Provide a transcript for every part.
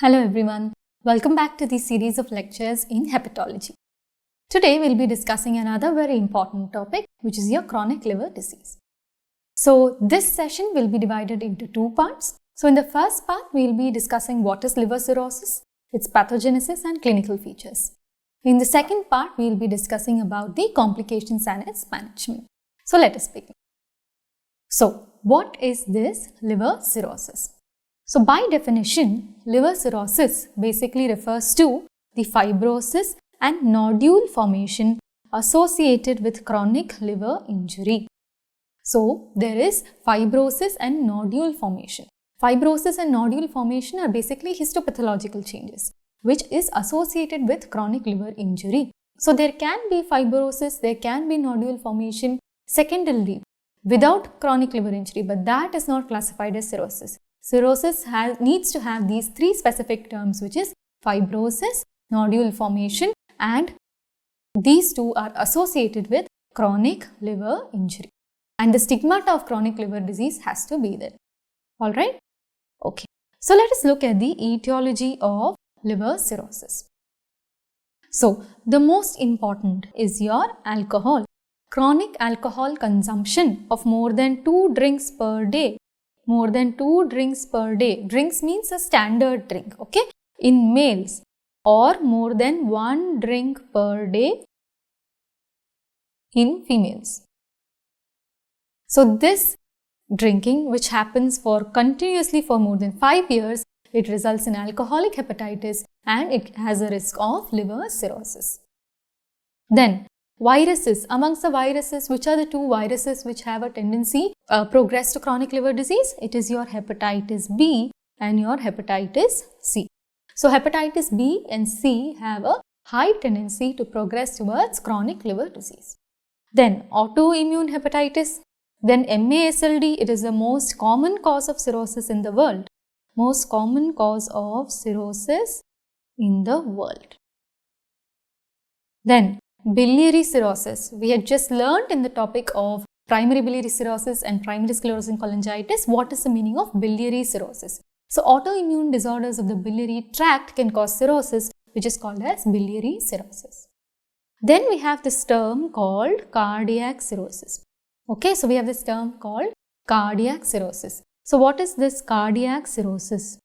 Hello everyone, welcome back to the series of lectures in hepatology. Today we'll be discussing another very important topic, which is your chronic liver disease. So this session will be divided into two parts. So in the first part, we'll be discussing what is liver cirrhosis, its pathogenesis and clinical features. In the second part, we'll be discussing about the complications and its management. So let us begin. So what is this liver cirrhosis? So by definition, liver cirrhosis basically refers to the fibrosis and nodule formation associated with chronic liver injury. So there is fibrosis and nodule formation. Fibrosis and nodule formation are basically histopathological changes which is associated with chronic liver injury. So there can be fibrosis, there can be nodule formation secondarily without chronic liver injury, but that is not classified as cirrhosis. Cirrhosis needs to have these three specific terms, which is fibrosis, nodule formation, and these two are associated with chronic liver injury. And the stigmata of chronic liver disease has to be there. Alright? Okay. So let us look at the etiology of liver cirrhosis. So the most important is your alcohol. Chronic alcohol consumption of more than 2 drinks per day. More than 2 drinks per day. Drinks means a standard drink, okay, in males, or more than 1 drink per day in females. So this drinking, which happens continuously for more than 5 years, it results in alcoholic hepatitis and it has a risk of liver cirrhosis. Then viruses. Amongst the viruses, which are the 2 viruses which have a tendency progress to chronic liver disease? It is your hepatitis B and your hepatitis C. So hepatitis B and C have a high tendency to progress towards chronic liver disease. Then autoimmune hepatitis. Then MASLD, it is the most common cause of cirrhosis in the world. Most common cause of cirrhosis in the world. Then biliary cirrhosis. We had just learned in the topic of primary biliary cirrhosis and primary sclerosing cholangitis what is the meaning of biliary cirrhosis. So autoimmune disorders of the biliary tract can cause cirrhosis, which is called as biliary cirrhosis. Then we have this term called cardiac cirrhosis. Okay, so we have this term called cardiac cirrhosis. So what is this cardiac cirrhosis?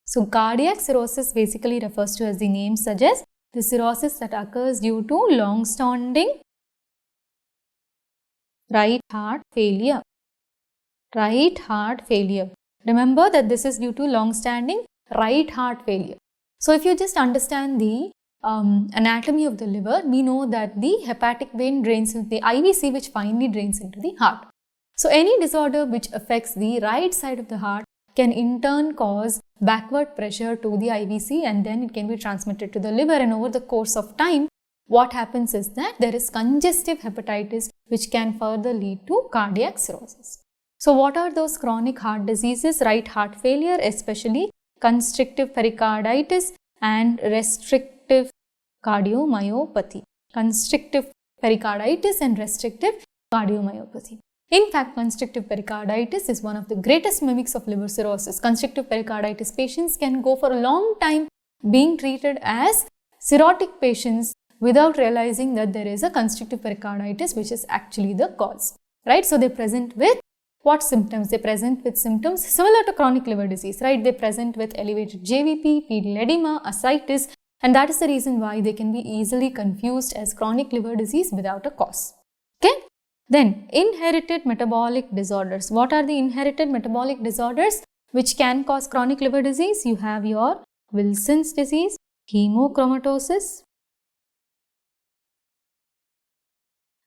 So cardiac cirrhosis basically refers to, as the name suggests, the cirrhosis that occurs due to long-standing right heart failure. Right heart failure. Remember that this is due to long-standing right heart failure. So if you just understand the anatomy of the liver, we know that the hepatic vein drains into the IVC, which finally drains into the heart. So any disorder which affects the right side of the heart can in turn cause backward pressure to the IVC and then it can be transmitted to the liver, and over the course of time what happens is that there is congestive hepatitis which can further lead to cardiac cirrhosis. So what are those chronic heart diseases? Right heart failure, especially constrictive pericarditis and restrictive cardiomyopathy. Constrictive pericarditis and restrictive cardiomyopathy. In fact, constrictive pericarditis is one of the greatest mimics of liver cirrhosis. Constrictive pericarditis patients can go for a long time being treated as cirrhotic patients without realizing that there is a constrictive pericarditis which is actually the cause. Right? So they present with what symptoms? They present with symptoms similar to chronic liver disease. Right? They present with elevated JVP, pedal edema, ascites, and that is the reason why they can be easily confused as chronic liver disease without a cause. Okay? Then inherited metabolic disorders. What are the inherited metabolic disorders which can cause chronic liver disease? You have your Wilson's disease, hemochromatosis,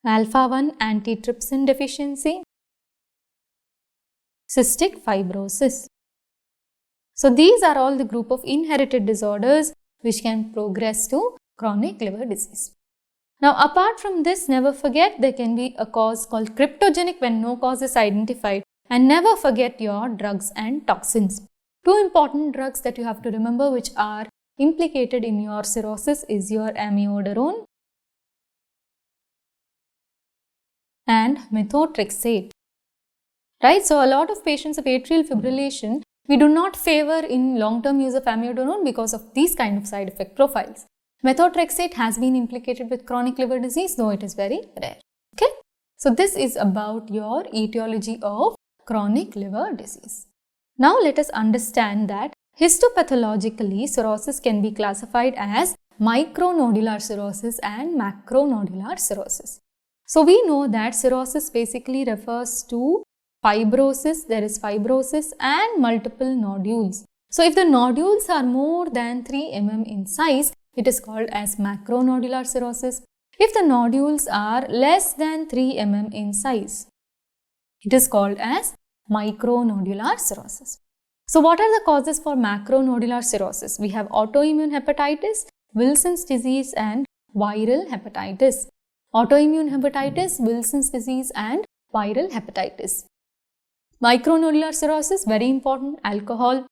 alpha-1 antitrypsin deficiency, cystic fibrosis. So these are all the group of inherited disorders which can progress to chronic liver disease. Now apart from this, never forget there can be a cause called cryptogenic when no cause is identified, and never forget your drugs and toxins. 2 important drugs that you have to remember which are implicated in your cirrhosis is your amiodarone and methotrexate. Right, so a lot of patients of atrial fibrillation We do not favor in long-term use of amiodarone because of these kind of side effect profiles. Methotrexate has been implicated with chronic liver disease, though it is very rare. Okay. So this is about your etiology of chronic liver disease. Now let us understand that histopathologically cirrhosis can be classified as micronodular cirrhosis and macronodular cirrhosis. So we know that cirrhosis basically refers to fibrosis, there is fibrosis and multiple nodules. So if the nodules are more than 3 mm in size, it is called as macronodular cirrhosis. If the nodules are less than 3 mm in size, it is called as micronodular cirrhosis. So what are the causes for macronodular cirrhosis? We have autoimmune hepatitis, Wilson's disease and viral hepatitis. Autoimmune hepatitis, Wilson's disease and viral hepatitis. Micronodular cirrhosis, very important, alcohol,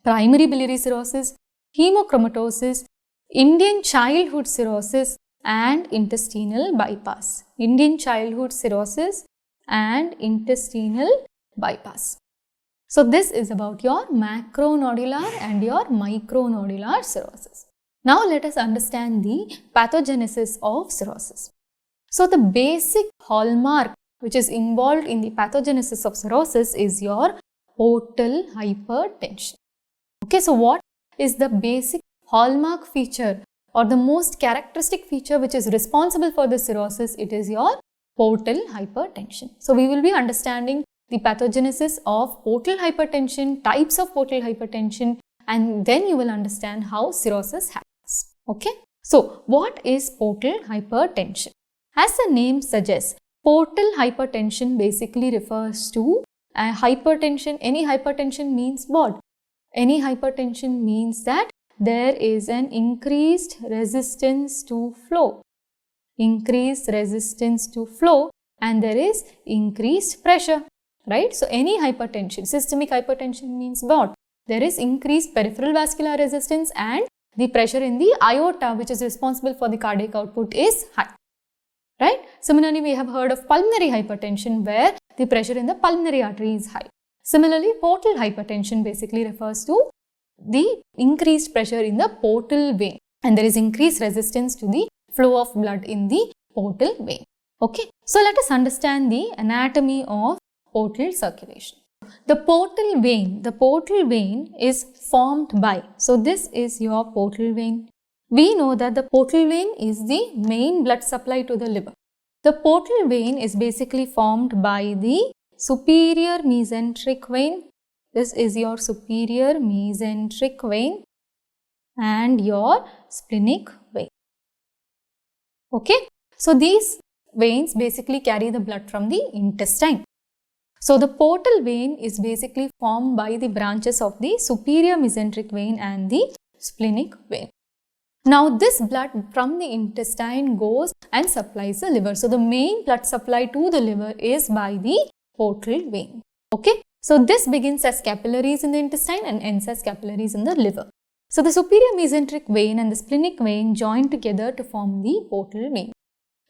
primary biliary cirrhosis, hemochromatosis, Indian childhood cirrhosis and intestinal bypass. Indian childhood cirrhosis and intestinal bypass. So this is about your macronodular and your micronodular cirrhosis. Now let us understand the pathogenesis of cirrhosis. So the basic hallmark which is involved in the pathogenesis of cirrhosis is your portal hypertension. Okay, so what is the basic hallmark feature or the most characteristic feature which is responsible for the cirrhosis? It is your portal hypertension. So we will be understanding the pathogenesis of portal hypertension, types of portal hypertension, and then you will understand how cirrhosis happens. Okay. So what is portal hypertension? As the name suggests, portal hypertension basically refers to hypertension. Any hypertension means what? Any hypertension means that there is an increased resistance to flow. Increased resistance to flow and there is increased pressure. Right? So any hypertension, systemic hypertension means what? There is increased peripheral vascular resistance and the pressure in the aorta which is responsible for the cardiac output is high. Right? Similarly, we have heard of pulmonary hypertension where the pressure in the pulmonary artery is high. Similarly, portal hypertension basically refers to the increased pressure in the portal vein and there is increased resistance to the flow of blood in the portal vein. Okay. So let us understand the anatomy of portal circulation. The portal vein is formed by, so this is your portal vein. We know that the portal vein is the main blood supply to the liver. The portal vein is basically formed by the superior mesenteric vein. This is your superior mesenteric vein and your splenic vein. Okay. So these veins basically carry the blood from the intestine. So the portal vein is basically formed by the branches of the superior mesenteric vein and the splenic vein. Now this blood from the intestine goes and supplies the liver. So the main blood supply to the liver is by the portal vein. Okay. So this begins as capillaries in the intestine and ends as capillaries in the liver. So the superior mesenteric vein and the splenic vein join together to form the portal vein.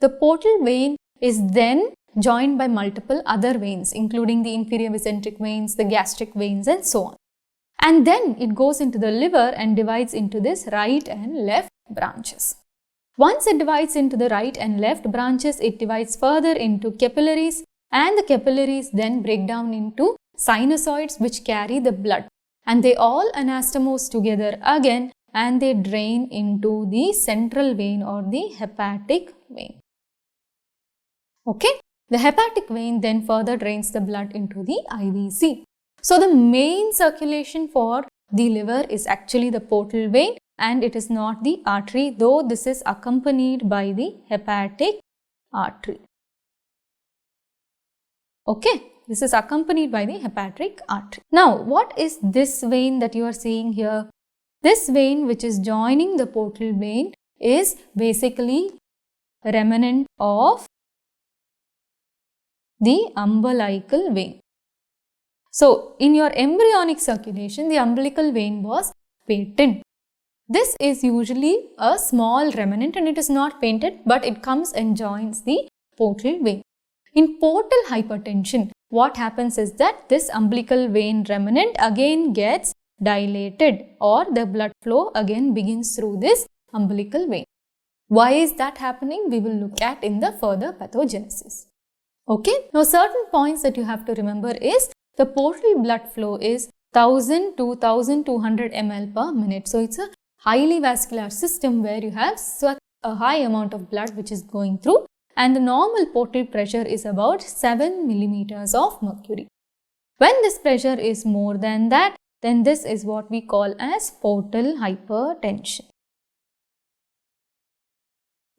The portal vein is then joined by multiple other veins including the inferior mesenteric veins, the gastric veins and so on. And then it goes into the liver and divides into this right and left branches. Once it divides into the right and left branches, it divides further into capillaries and the capillaries then break down into sinusoids which carry the blood and they all anastomose together again and they drain into the central vein or the hepatic vein. Okay. The hepatic vein then further drains the blood into the IVC. So the main circulation for the liver is actually the portal vein and it is not the artery, though this is accompanied by the hepatic artery. Okay, this is accompanied by the hepatic artery. Now, what is this vein that you are seeing here? This vein which is joining the portal vein is basically a remnant of the umbilical vein. So, in your embryonic circulation, the umbilical vein was patent. This is usually a small remnant and it is not painted, but it comes and joins the portal vein. In portal hypertension, what happens is that this umbilical vein remnant again gets dilated, or the blood flow again begins through this umbilical vein. Why is that happening? We will look at in the further pathogenesis. Okay, now certain points that you have to remember is the portal blood flow is 1000 to 1200 ml per minute. So it's a highly vascular system where you have such a high amount of blood which is going through, and the normal portal pressure is about 7 millimeters of mercury. When this pressure is more than that, then this is what we call as portal hypertension.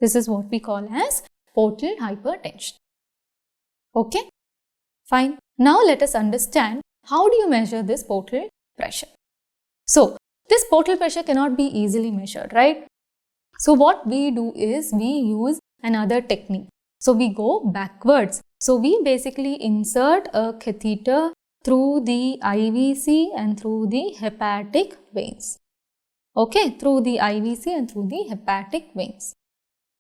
This is what we call as portal hypertension. Okay, fine. Now let us understand how do you measure this portal pressure. So this portal pressure cannot be easily measured, right? So what we do is we use another technique. So we go backwards. So we basically insert a catheter through the IVC and through the hepatic veins. Okay, through the IVC and through the hepatic veins.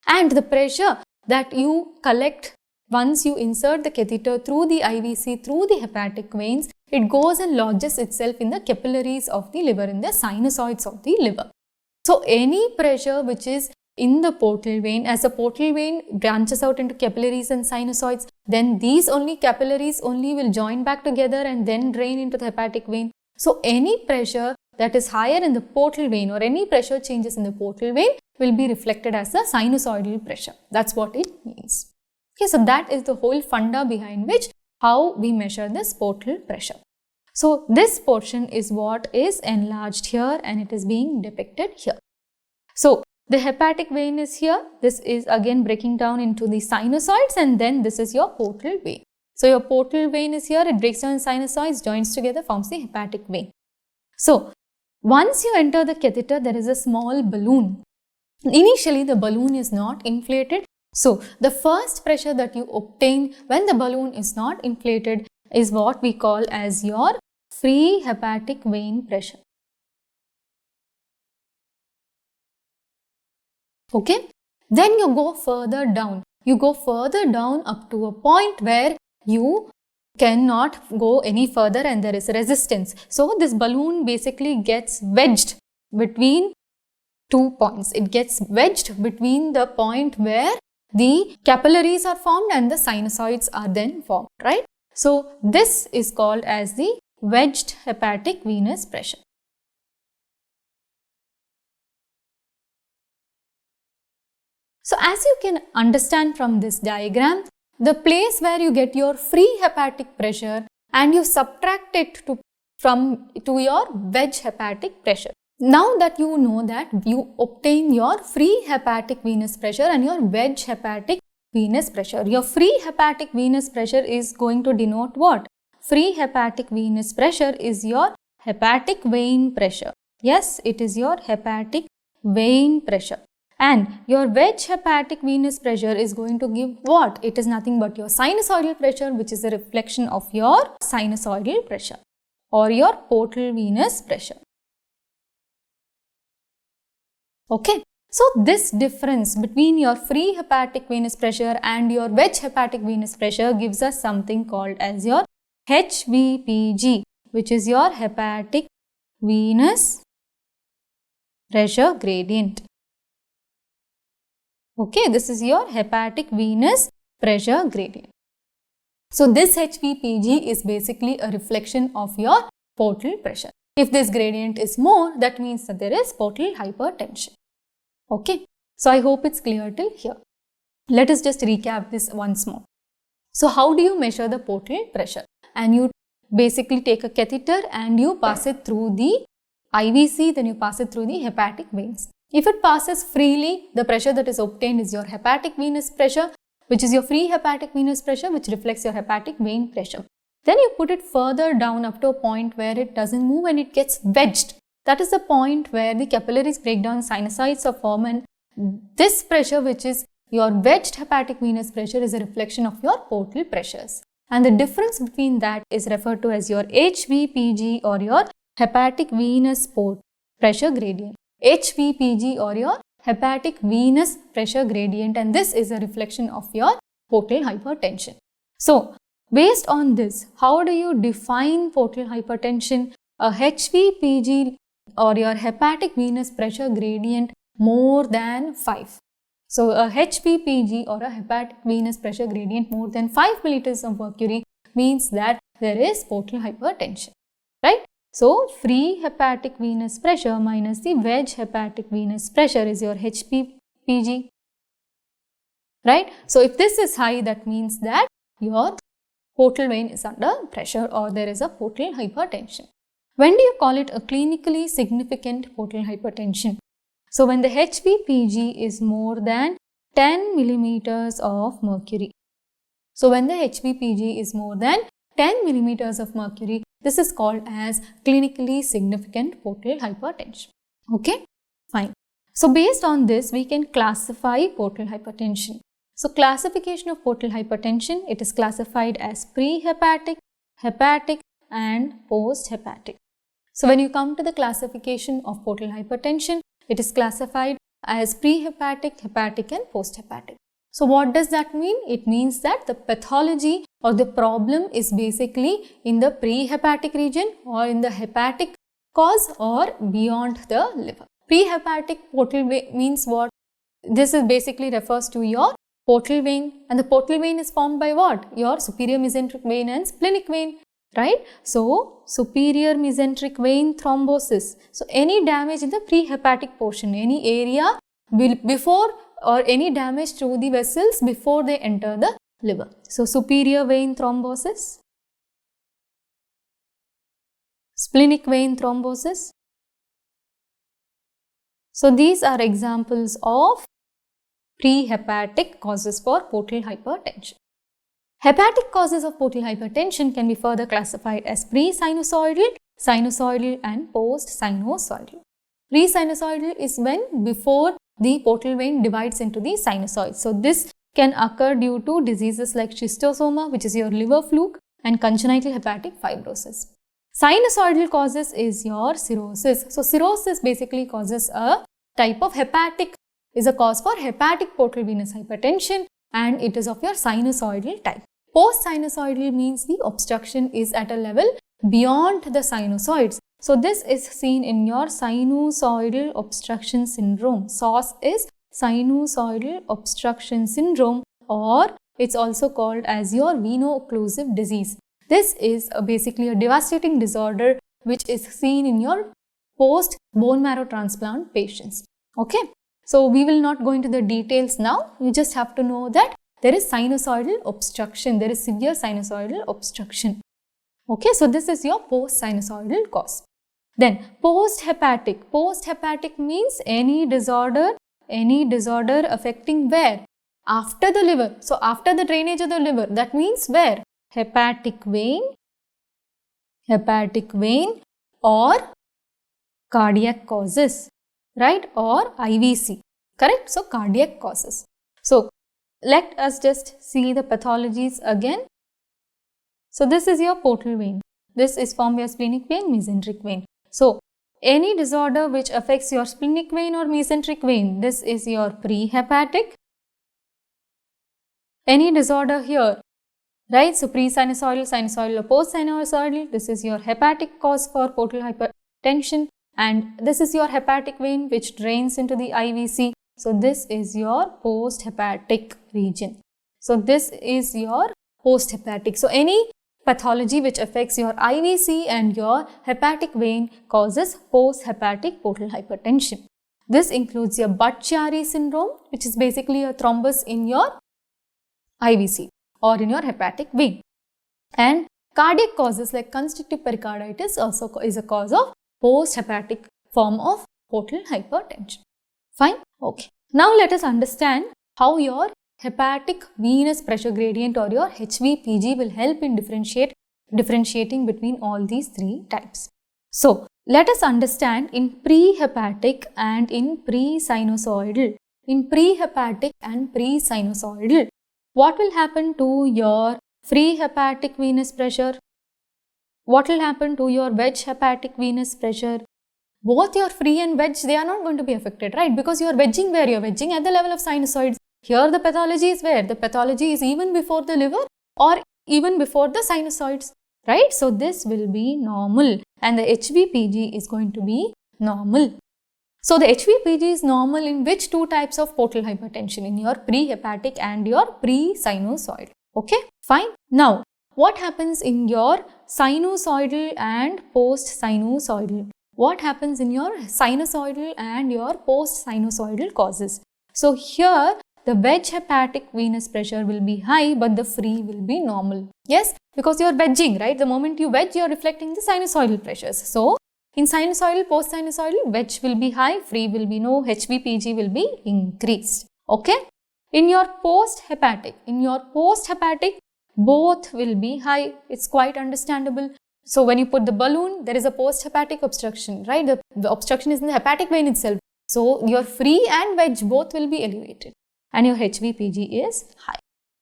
And the pressure that you collect once you insert the catheter through the IVC, through the hepatic veins, it goes and lodges itself in the capillaries of the liver, in the sinusoids of the liver. So any pressure which is in the portal vein, as a portal vein branches out into capillaries and sinusoids, then these only capillaries only will join back together and then drain into the hepatic vein. So any pressure that is higher in the portal vein or any pressure changes in the portal vein will be reflected as a sinusoidal pressure. That's what it means. Okay, so that is the whole funda behind which how we measure this portal pressure. So this portion is what is enlarged here and it is being depicted here. So the hepatic vein is here. This is again breaking down into the sinusoids, and then this is your portal vein. So your portal vein is here, it breaks down in sinusoids, joins together, forms the hepatic vein. So once you enter the catheter, there is a small balloon. Initially the balloon is not inflated. So the first pressure that you obtain when the balloon is not inflated is what we call as your free hepatic vein pressure. Okay, then you go further down. You go further down up to a point where you cannot go any further and there is resistance. So this balloon basically gets wedged between 2 points. It gets wedged between the point where the capillaries are formed and the sinusoids are then formed, right? So this is called as the wedged hepatic venous pressure. So as you can understand from this diagram, the place where you get your free hepatic pressure and you subtract it to your wedge hepatic pressure. Now that you know that you obtain your free hepatic venous pressure and your wedge hepatic venous pressure. Your free hepatic venous pressure is going to denote what? Free hepatic venous pressure is your hepatic vein pressure. Yes, it is your hepatic vein pressure. And your wedge hepatic venous pressure is going to give what? It is nothing but your sinusoidal pressure, which is a reflection of your sinusoidal pressure or your portal venous pressure. Okay, so this difference between your free hepatic venous pressure and your wedge hepatic venous pressure gives us something called as your HVPG, which is your hepatic venous pressure gradient. Okay, this is your hepatic venous pressure gradient. So this HVPG is basically a reflection of your portal pressure. If this gradient is more, that means that there is portal hypertension. Okay, so I hope it's clear till here. Let us just recap this once more. So how do you measure the portal pressure? And you basically take a catheter and you pass it through the IVC, then you pass it through the hepatic veins. If it passes freely, the pressure that is obtained is your hepatic venous pressure, which is your free hepatic venous pressure, which reflects your hepatic vein pressure. Then you put it further down up to a point where it doesn't move and it gets wedged. That is the point where the capillaries break down, sinusoids are formed, and this pressure, which is your wedged hepatic venous pressure, is a reflection of your portal pressures. And the difference between that is referred to as your HVPG or your hepatic venous pressure gradient. HVPG or your hepatic venous pressure gradient, and this is a reflection of your portal hypertension. So based on this, how do you define portal hypertension? A HVPG or your hepatic venous pressure gradient more than 5. So a HVPG or a hepatic venous pressure gradient more than 5 milliliters of mercury means that there is portal hypertension, right? So free hepatic venous pressure minus the wedge hepatic venous pressure is your HVPG, right? So if this is high, that means that your portal vein is under pressure or there is a portal hypertension. When do you call it a clinically significant portal hypertension? So when the HVPG is more than 10 millimeters of mercury. So when the HVPG is more than 10 millimeters of mercury, this is called as clinically significant portal hypertension. Okay, fine. So based on this, we can classify portal hypertension. So classification of portal hypertension, it is classified as pre-hepatic, hepatic and post-hepatic. So when you come to the classification of portal hypertension, it is classified as pre-hepatic, hepatic and post-hepatic. So what does that mean? It means that the pathology or the problem is basically in the pre-hepatic region or in the hepatic cause or beyond the liver. Pre-hepatic portal vein means what? This is basically refers to your portal vein, and the portal vein is formed by what? Your superior mesenteric vein and splenic vein, right? So superior mesenteric vein thrombosis. So any damage in the pre-hepatic portion, any area before or any damage to the vessels before they enter the liver. So superior vein thrombosis, splenic vein thrombosis. So these are examples of pre-hepatic causes for portal hypertension. Hepatic causes of portal hypertension can be further classified as pre-sinusoidal, sinusoidal and post-sinusoidal. Pre-sinusoidal is when before the portal vein divides into the sinusoid. So this can occur due to diseases like schistosoma, which is your liver fluke, and congenital hepatic fibrosis. Sinusoidal causes is your cirrhosis. So cirrhosis basically causes a type of hepatic, is a cause for hepatic portal venous hypertension, and it is of your sinusoidal type. Post-sinusoidal means the obstruction is at a level beyond the sinusoids. So this is seen in your sinusoidal obstruction syndrome. SOS is sinusoidal obstruction syndrome, or it's also called as your veno-occlusive disease. This is basically a devastating disorder which is seen in your post bone marrow transplant patients. Okay. So we will not go into the details now. You just have to know that there is sinusoidal obstruction. There is severe sinusoidal obstruction. Okay, so this is your post-sinusoidal cause. Then post-hepatic. Post-hepatic means any disorder affecting where? After the liver. So after the drainage of the liver, that means where? Hepatic vein or cardiac causes, right? Or IVC, correct? So cardiac causes. So let us just see the pathologies again. So this is your portal vein. This is from your splenic vein, mesenteric vein. So any disorder which affects your splenic vein or mesenteric vein, this is your pre-hepatic. Any disorder here, right? So pre-sinusoidal, sinusoidal or post-sinusoidal, this is your hepatic cause for portal hypertension. And this is your hepatic vein which drains into the IVC. So this is your post-hepatic region. So this is your post-hepatic. So any pathology which affects your IVC and your hepatic vein causes post-hepatic portal hypertension. This includes your Budd-Chiari syndrome, which is basically a thrombus in your IVC or in your hepatic vein. And cardiac causes like constrictive pericarditis also is a cause of post-hepatic form of portal hypertension. Fine? Okay. Now let us understand how your hepatic venous pressure gradient or your HVPG will help in differentiating between all these three types. So let us understand in pre-hepatic and in pre-sinusoidal. In pre-hepatic and pre-sinusoidal, what will happen to your free hepatic venous pressure? What will happen to your wedge hepatic venous pressure? Both your free and wedge, they are not going to be affected, right? Because you are wedging where? You are wedging at the level of sinusoids. Here the pathology is where? The pathology is even before the liver or even before the sinusoids, right? So this will be normal and the HVPG is going to be normal. So the HVPG is normal in which two types of portal hypertension? In your pre-hepatic and your pre-sinusoidal. Okay, fine. Now, what happens in your sinusoidal and post-sinusoidal? What happens in your sinusoidal and your post-sinusoidal causes? So here the wedge hepatic venous pressure will be high but the free will be normal. Yes, because you are wedging, right? The moment you wedge, you are reflecting the sinusoidal pressures. So in sinusoidal, post-sinusoidal, wedge will be high, free will be no, HVPG will be increased. Okay. In your post-hepatic, both will be high. It's quite understandable. So when you put the balloon, there is a post-hepatic obstruction, right? The obstruction is in the hepatic vein itself. So your free and wedge both will be elevated and your HVPG is high.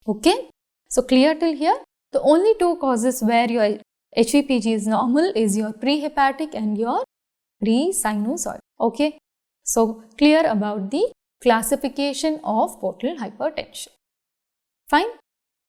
Okay. So clear till here? The only two causes where your HVPG is normal is your pre-hepatic and your pre-sinusoidal. Okay. So clear about the classification of portal hypertension. Fine.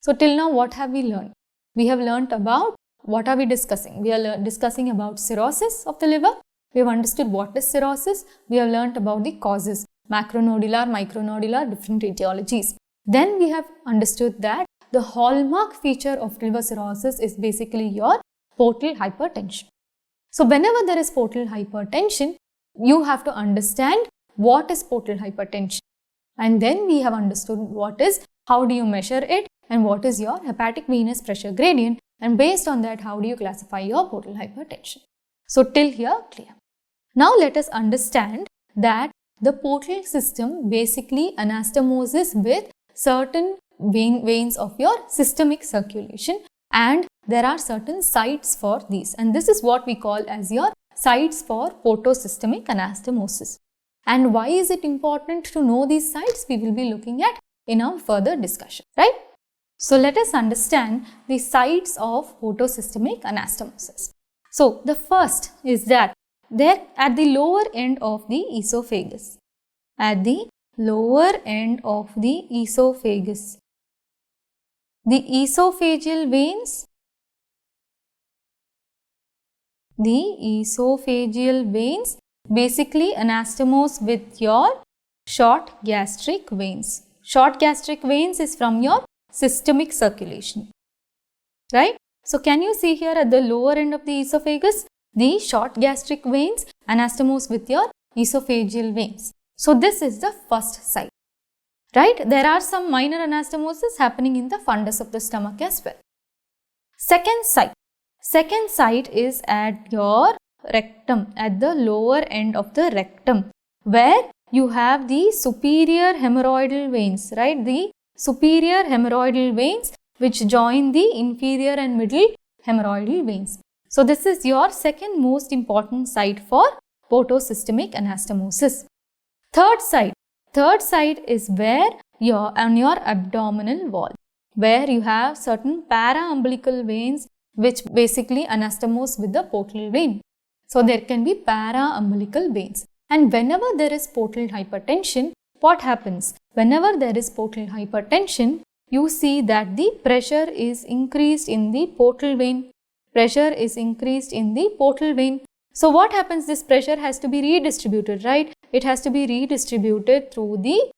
So till now what have we learned? We have learnt about, what are we discussing? We are discussing about cirrhosis of the liver. We have understood what is cirrhosis. We have learnt about the causes, macronodular, micronodular, different etiologies. Then we have understood that the hallmark feature of liver cirrhosis is basically your portal hypertension. So whenever there is portal hypertension, you have to understand what is portal hypertension. And then we have understood what is, how do you measure it and what is your hepatic venous pressure gradient, and based on that, how do you classify your portal hypertension. So till here clear. Now let us understand that the portal system basically anastomoses with certain veins of your systemic circulation, and there are certain sites for these, and this is what we call as your sites for portosystemic anastomosis. And why is it important to know these sites? We will be looking at in our further discussion, right? So let us understand the sites of portosystemic anastomosis. So the first is that there at the lower end of the esophagus, the esophageal veins basically anastomose with your short gastric veins. Short gastric veins is from your systemic circulation, right? So can you see here at the lower end of the esophagus, the short gastric veins anastomose with your esophageal veins. So this is the first site, right? There are some minor anastomosis happening in the fundus of the stomach as well. Second site is at your rectum, at the lower end of the rectum, where you have the superior hemorrhoidal veins, right? The superior hemorrhoidal veins which join the inferior and middle hemorrhoidal veins. So this is your second most important site for portosystemic anastomosis. Third site is where on your abdominal wall, where you have certain paraumbilical veins which basically anastomose with the portal vein. So there can be paraumbilical veins. And whenever there is portal hypertension, what happens? Whenever there is portal hypertension, you see that the pressure is increased in the portal vein. So what happens? This pressure has to be redistributed, right? It has to be redistributed through the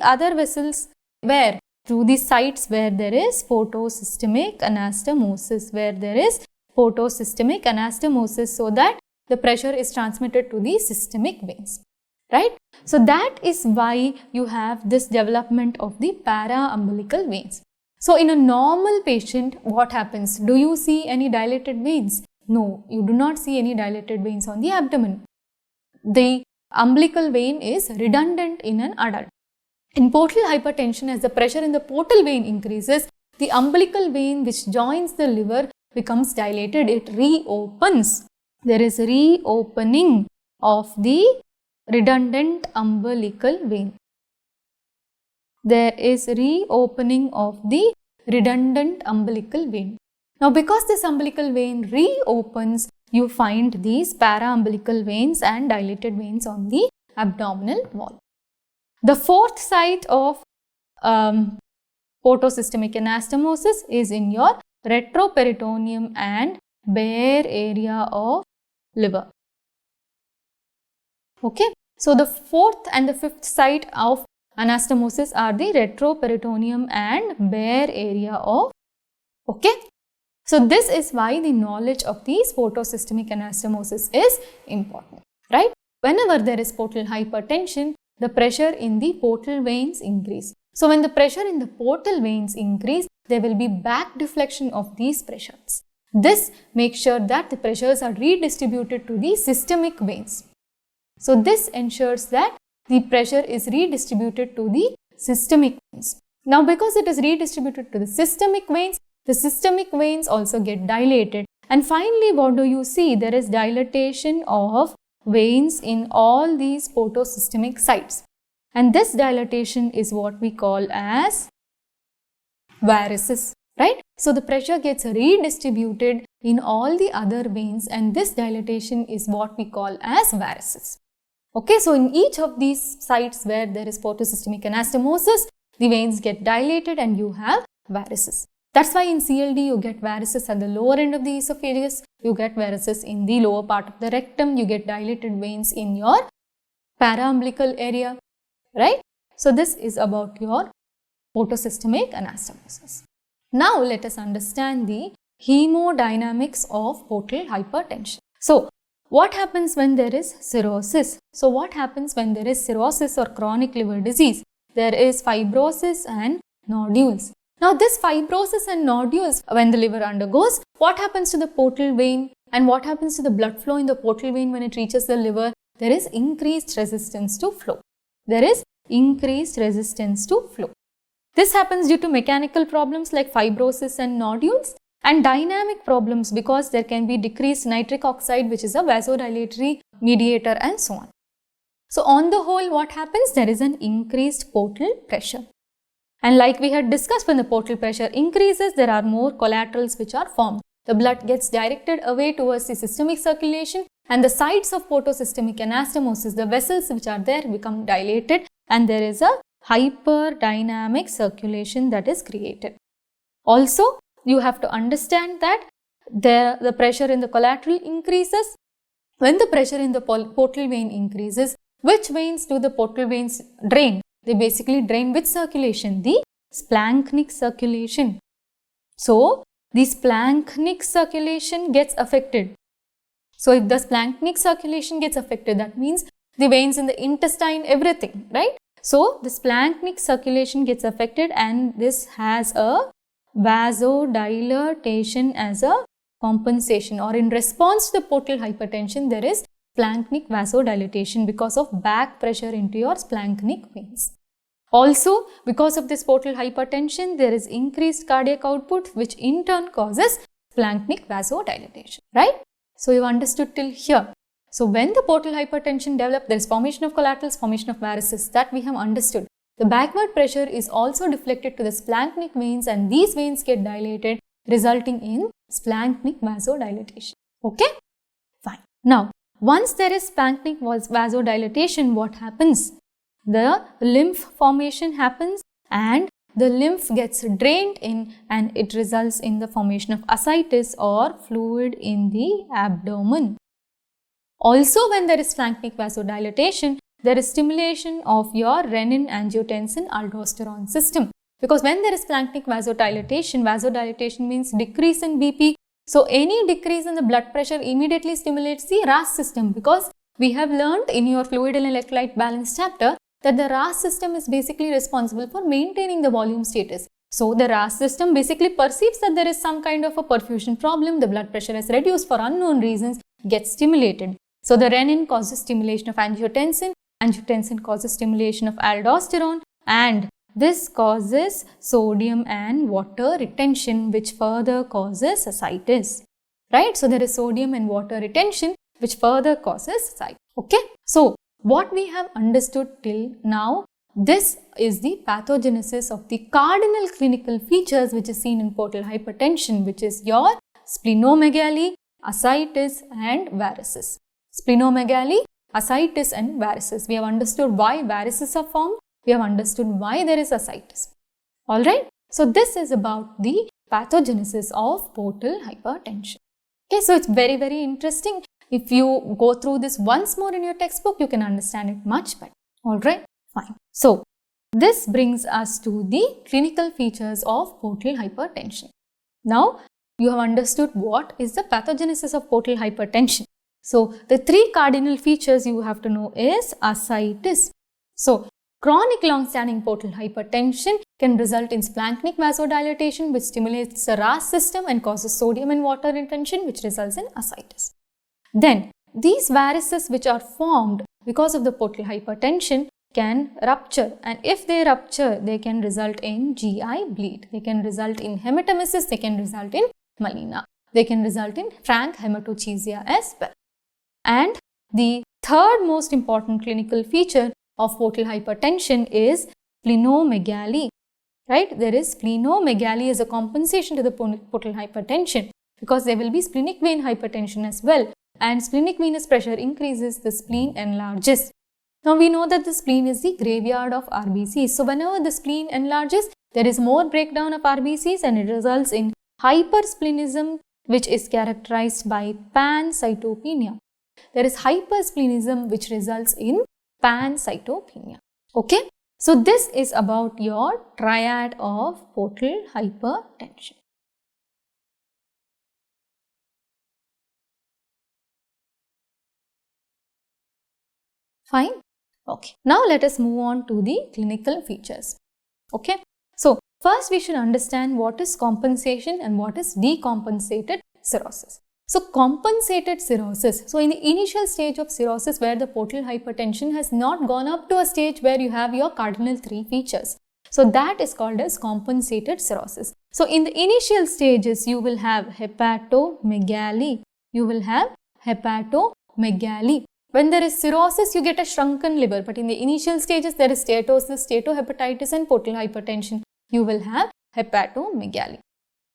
other vessels. Where? Through the sites where there is portosystemic anastomosis, so that the pressure is transmitted to the systemic veins, right? So that is why you have this development of the paraumbilical veins. So in a normal patient, what happens? Do you see any dilated veins? No, you do not see any dilated veins on the abdomen. The umbilical vein is redundant in an adult. In portal hypertension, as the pressure in the portal vein increases, the umbilical vein which joins the liver becomes dilated. It reopens. There is reopening of the redundant umbilical vein. Now because this umbilical vein reopens, you find these paraumbilical veins and dilated veins on the abdominal wall. The fourth site of photosystemic anastomosis is in your retroperitoneum and bare area of liver. Okay, so the fourth and the fifth site of anastomosis are the retroperitoneum and bare area of. Okay, so this is why the knowledge of these photosystemic anastomosis is important, right? Whenever there is portal hypertension, the pressure in the portal veins increase. So when the pressure in the portal veins increase, there will be back deflection of these pressures. This makes sure that the pressures are redistributed to the systemic veins. So this ensures that the pressure is redistributed to the systemic veins. Now because it is redistributed to the systemic veins also get dilated. And finally, what do you see? There is dilatation of veins in all these photosystemic sites. And this dilatation is what we call as varices, right? So the pressure gets redistributed in all the other veins, and this dilatation is what we call as varices. Okay, so in each of these sites where there is photosystemic anastomosis, the veins get dilated and you have varices. That's why in CLD you get varices at the lower end of the esophagus, you get varices in the lower part of the rectum, you get dilated veins in your paraumbilical area, right? So this is about your photosystemic anastomosis. Now let us understand the hemodynamics of portal hypertension. So what happens when there is cirrhosis? So what happens when there is cirrhosis or chronic liver disease? There is fibrosis and nodules. Now this fibrosis and nodules, when the liver undergoes, what happens to the portal vein and what happens to the blood flow in the portal vein when it reaches the liver? There is increased resistance to flow. There is increased resistance to flow. This happens due to mechanical problems like fibrosis and nodules, and dynamic problems because there can be decreased nitric oxide, which is a vasodilatory mediator, and so on. So on the whole, what happens? There is an increased portal pressure. And like we had discussed, when the portal pressure increases, there are more collaterals which are formed. The blood gets directed away towards the systemic circulation, and the sites of photosystemic anastomosis, the vessels which are there, become dilated, and there is a hyperdynamic circulation that is created. Also, you have to understand that the pressure in the collateral increases. When the pressure in the portal vein increases, which veins do the portal veins drain? They basically drain which circulation? The splanchnic circulation. So, the splanchnic circulation gets affected. So, if the splanchnic circulation gets affected, that means the veins in the intestine, everything, right? So, the splanchnic circulation gets affected, and this has a vasodilatation as a compensation, or in response to the portal hypertension, there is splanchnic vasodilatation because of back pressure into your splanchnic veins. Also, because of this portal hypertension, there is increased cardiac output, which in turn causes splanchnic vasodilatation, right? So, you understood till here. So, when the portal hypertension develops, there is formation of collaterals, formation of varices, that we have understood. The backward pressure is also deflected to the splanchnic veins, and these veins get dilated, resulting in splanchnic vasodilatation. Okay? Fine. Now, once there is splanchnic vasodilatation, what happens? The lymph formation happens, and the lymph gets drained in, and it results in the formation of ascites or fluid in the abdomen. Also, when there is splanchnic vasodilatation, there is stimulation of your renin-angiotensin-aldosterone system. Because when there is splanchnic vasodilatation means decrease in BP. So, any decrease in the blood pressure immediately stimulates the RAS system, because we have learned in your fluid and electrolyte balance chapter that the RAS system is basically responsible for maintaining the volume status. So, the RAS system basically perceives that there is some kind of a perfusion problem, the blood pressure is reduced for unknown reasons, gets stimulated. So, the renin causes stimulation of angiotensin, angiotensin causes stimulation of aldosterone, and this causes sodium and water retention, which further causes ascites, right? So, there is sodium and water retention, which further causes ascites. Okay. So, what we have understood till now, this is the pathogenesis of the cardinal clinical features which is seen in portal hypertension, which is your splenomegaly, ascites and varices. Splenomegaly, ascites and varices. We have understood why varices are formed. We have understood why there is ascites. Alright. So this is about the pathogenesis of portal hypertension. Okay, so it's very, very interesting. If you go through this once more in your textbook, you can understand it much better. Alright, fine. So this brings us to the clinical features of portal hypertension. Now, you have understood what is the pathogenesis of portal hypertension. So, the three cardinal features you have to know is ascites. So, chronic long-standing portal hypertension can result in splanchnic vasodilatation, which stimulates the RAS system and causes sodium and water retention, which results in ascites. Then, these varices which are formed because of the portal hypertension can rupture, and if they rupture, they can result in GI bleed. They can result in hematemesis, they can result in melena. They can result in frank hematochezia as well. And the third most important clinical feature of portal hypertension is splenomegaly. Right? There is splenomegaly as a compensation to the portal hypertension, because there will be splenic vein hypertension as well, and splenic venous pressure increases, the spleen enlarges. Now we know that the spleen is the graveyard of RBCs. So whenever the spleen enlarges, there is more breakdown of RBCs and it results in hypersplenism, which is characterized by pancytopenia. There is hypersplenism which results in pancytopenia. Okay, so this is about your triad of portal hypertension. Fine. Okay, now let us move on to the clinical features. Okay, so first we should understand what is compensation and what is decompensated cirrhosis. So compensated cirrhosis, so in the initial stage of cirrhosis where the portal hypertension has not gone up to a stage where you have your cardinal three features. So that is called as compensated cirrhosis. So in the initial stages you will have hepatomegaly. You will have hepatomegaly. When there is cirrhosis, you get a shrunken liver, but in the initial stages, there is steatosis, steatohepatitis and portal hypertension. You will have hepatomegaly.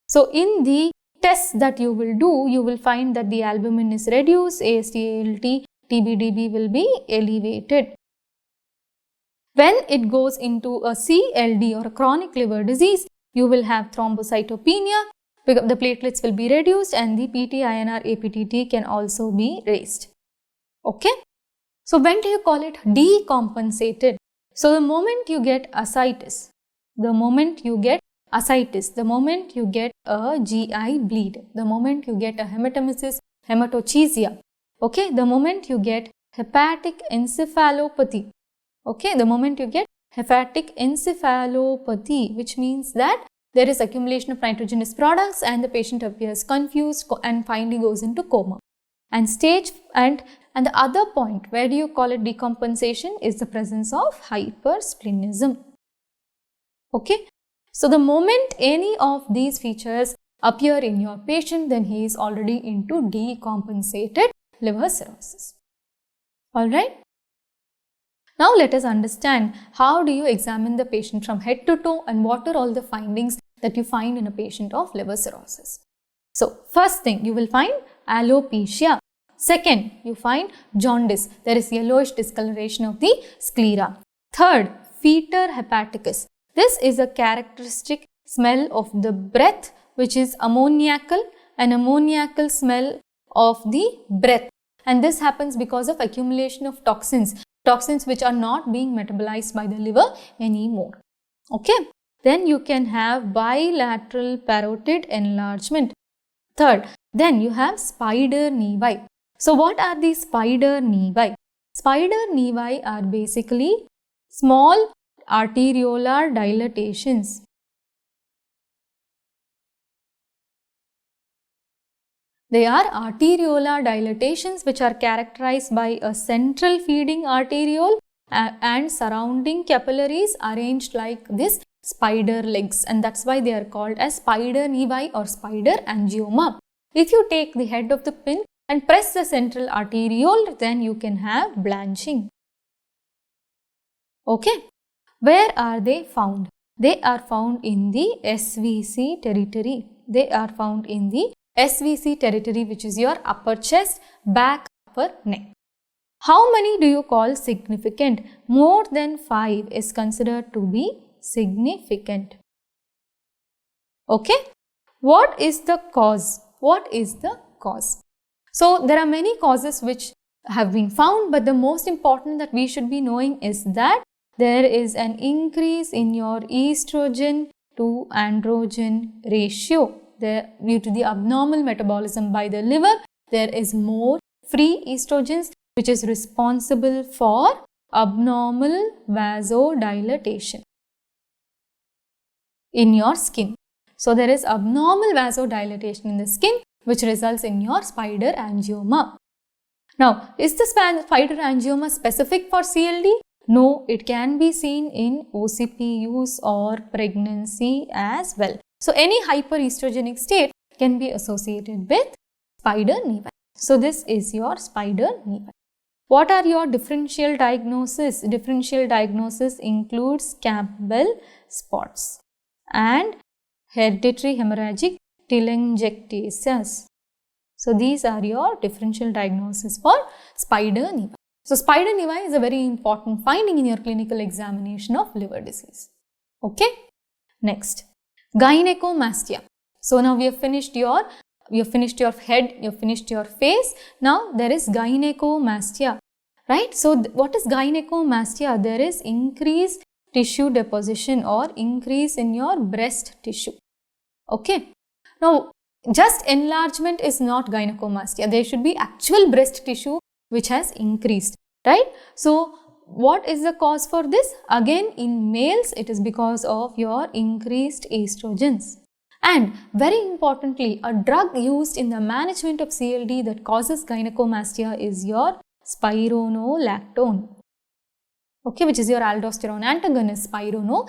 So, in the tests that you will do, you will find that the albumin is reduced, AST, ALT, TBDB will be elevated. When it goes into a CLD or a chronic liver disease, you will have thrombocytopenia, the platelets will be reduced and the PT-INR APTT can also be raised. Okay, so when do you call it decompensated? So the moment you get ascites, the moment you get a GI bleed, the moment you get a hematemesis, hematochezia, okay, the moment you get hepatic encephalopathy, okay, the moment you get hepatic encephalopathy, which means that there is accumulation of nitrogenous products and the patient appears confused and finally goes into coma. And the other point where do you call it decompensation is the presence of hypersplenism. Okay, so the moment any of these features appear in your patient, then he is already into decompensated liver cirrhosis. Alright. Now let us understand how do you examine the patient from head to toe and what are all the findings that you find in a patient of liver cirrhosis. So first thing, you will find alopecia. Second, you find jaundice. There is yellowish discoloration of the sclera. Third, fetor hepaticus. This is a characteristic smell of the breath which is ammoniacal, an ammoniacal smell of the breath. And this happens because of accumulation of toxins which are not being metabolized by the liver anymore. Okay. Then you can have bilateral parotid enlargement. Third, then you have spider nevi. So what are these spider nevi? Spider nevi are basically small arteriolar dilatations. They are arteriolar dilatations which are characterized by a central feeding arteriole and surrounding capillaries arranged like this spider legs, and that's why they are called as spider nevi or spider angioma. If you take the head of the pin and press the central arteriole, then you can have blanching. Okay, where are they found? They are found in the SVC territory. They are found in the SVC territory, which is your upper chest, back, upper neck. How many do you call significant? More than 5 is considered to be significant. Okay. What is the cause? What is the cause? So there are many causes which have been found, but the most important that we should be knowing is that there is an increase in your estrogen to androgen ratio. Due to the abnormal metabolism by the liver, there is more free estrogens which is responsible for abnormal vasodilatation in your skin. So there is abnormal vasodilatation in the skin which results in your spider angioma. Now, is the spider angioma specific for CLD? No, it can be seen in OCP use or pregnancy as well. So any hyperestrogenic state can be associated with spider nevi. So this is your spider nevi. What are your differential diagnosis? Differential diagnosis includes Campbell spots and hereditary hemorrhagic telangiectasias. So these are your differential diagnosis for spider nevi. So spider nevi is a very important finding in your clinical examination of liver disease. Okay. Next, gynecomastia. So now we have finished your head, you have finished your face. Now there is gynecomastia, right? So what is gynecomastia? There is increased tissue deposition or increase in your breast tissue. Okay. Now just enlargement is not gynecomastia. There should be actual breast tissue which has increased, right? So what is the cause for this? Again, in males it is because of your increased estrogens. And very importantly, a drug used in the management of CLD that causes gynecomastia is your spironolactone, okay, which is your aldosterone antagonist, spironolactone.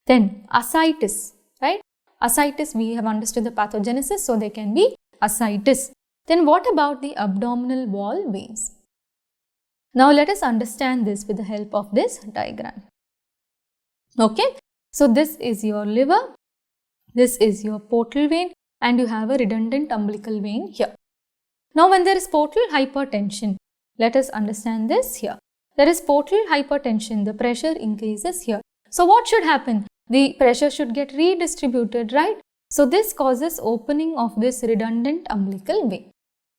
Then ascites, right? Ascites, we have understood the pathogenesis, so there can be ascites. Then what about the abdominal wall veins? Now let us understand this with the help of this diagram. Okay, so this is your liver, this is your portal vein, and you have a redundant umbilical vein here. Now when there is portal hypertension, let us understand this here. There is portal hypertension, the pressure increases here. So what should happen? The pressure should get redistributed, right? So this causes opening of this redundant umbilical vein.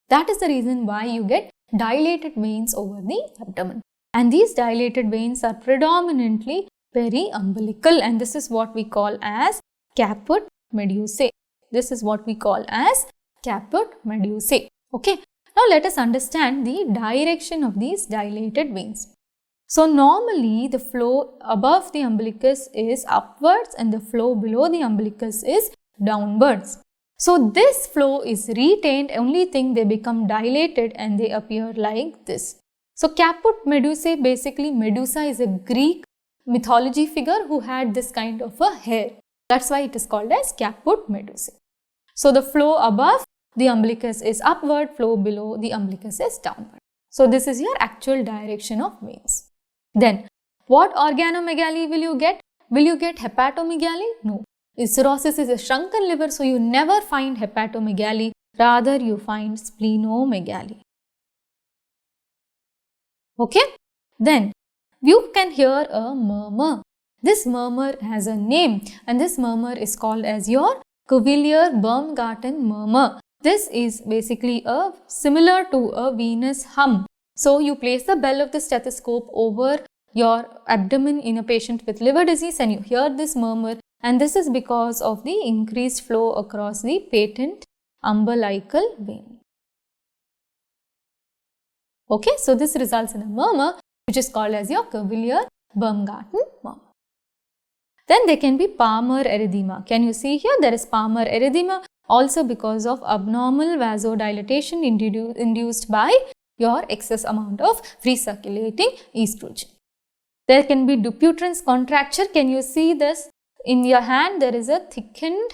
That is the reason why you get dilated veins over the abdomen. And these dilated veins are predominantly periumbilical, and this is what we call as caput medusae. This is what we call as caput medusae. Okay. Now let us understand the direction of these dilated veins. So normally the flow above the umbilicus is upwards and the flow below the umbilicus is downwards. So this flow is retained, only thing they become dilated and they appear like this. So caput medusae, basically Medusa is a Greek mythology figure who had this kind of a hair. That's why it is called as caput medusae. So the flow above the umbilicus is upward, flow below the umbilicus is downward. So this is your actual direction of veins. Then what organomegaly will you get? Will you get hepatomegaly? No. Cirrhosis is a shrunken liver, so you never find hepatomegaly, rather you find splenomegaly. Okay? Then you can hear a murmur. This murmur has a name, and this murmur is called as your Cuvillier-Baumgarten murmur. This is basically similar to a venous hum. So you place the bell of the stethoscope over your abdomen in a patient with liver disease and you hear this murmur, and this is because of the increased flow across the patent umbilical vein. Okay, so this results in a murmur which is called as your Cuvillier-Baumgarten murmur. Then there can be Palmer erythema. Can you see here? There is Palmer erythema also because of abnormal vasodilatation induced by your excess amount of free circulating estrogen. There can be Dupuytren's contracture. Can you see this? In your hand, there is a thickened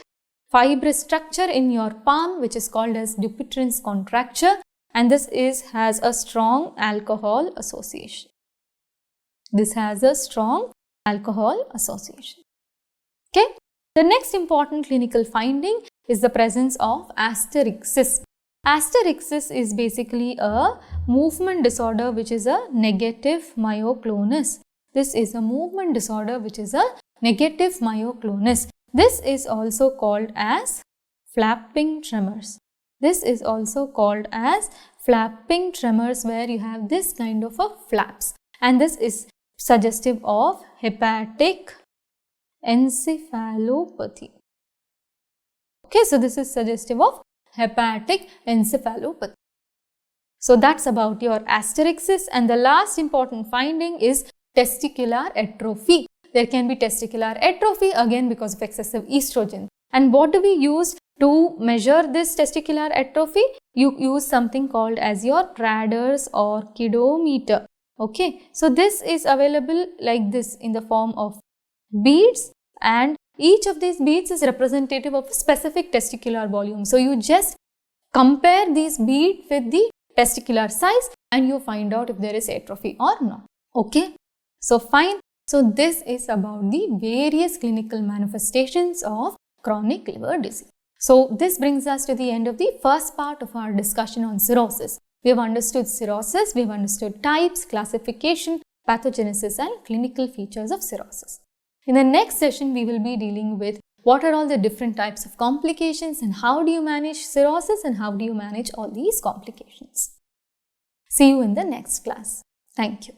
fibrous structure in your palm which is called as Dupuytren's contracture, and this has a strong alcohol association. This has a strong alcohol association. Okay. The next important clinical finding is the presence of asterixis. Asterixis is basically a movement disorder which is a negative myoclonus. This is a movement disorder which is a negative myoclonus. This is also called as flapping tremors. This is also called as flapping tremors, where you have this kind of a flaps, and this is suggestive of hepatic encephalopathy. Okay, so this is suggestive of hepatic encephalopathy. So that's about your asterixis, and the last important finding is testicular atrophy. There can be testicular atrophy again because of excessive estrogen. And what do we use to measure this testicular atrophy? You use something called as your Prader's orchidometer. Okay, so this is available like this in the form of beads, and each of these beads is representative of a specific testicular volume. So you just compare these beads with the testicular size and you find out if there is atrophy or not. Okay, so fine. So this is about the various clinical manifestations of chronic liver disease. So this brings us to the end of the first part of our discussion on cirrhosis. We have understood cirrhosis, we have understood types, classification, pathogenesis and clinical features of cirrhosis. In the next session, we will be dealing with what are all the different types of complications and how do you manage cirrhosis and how do you manage all these complications. See you in the next class. Thank you.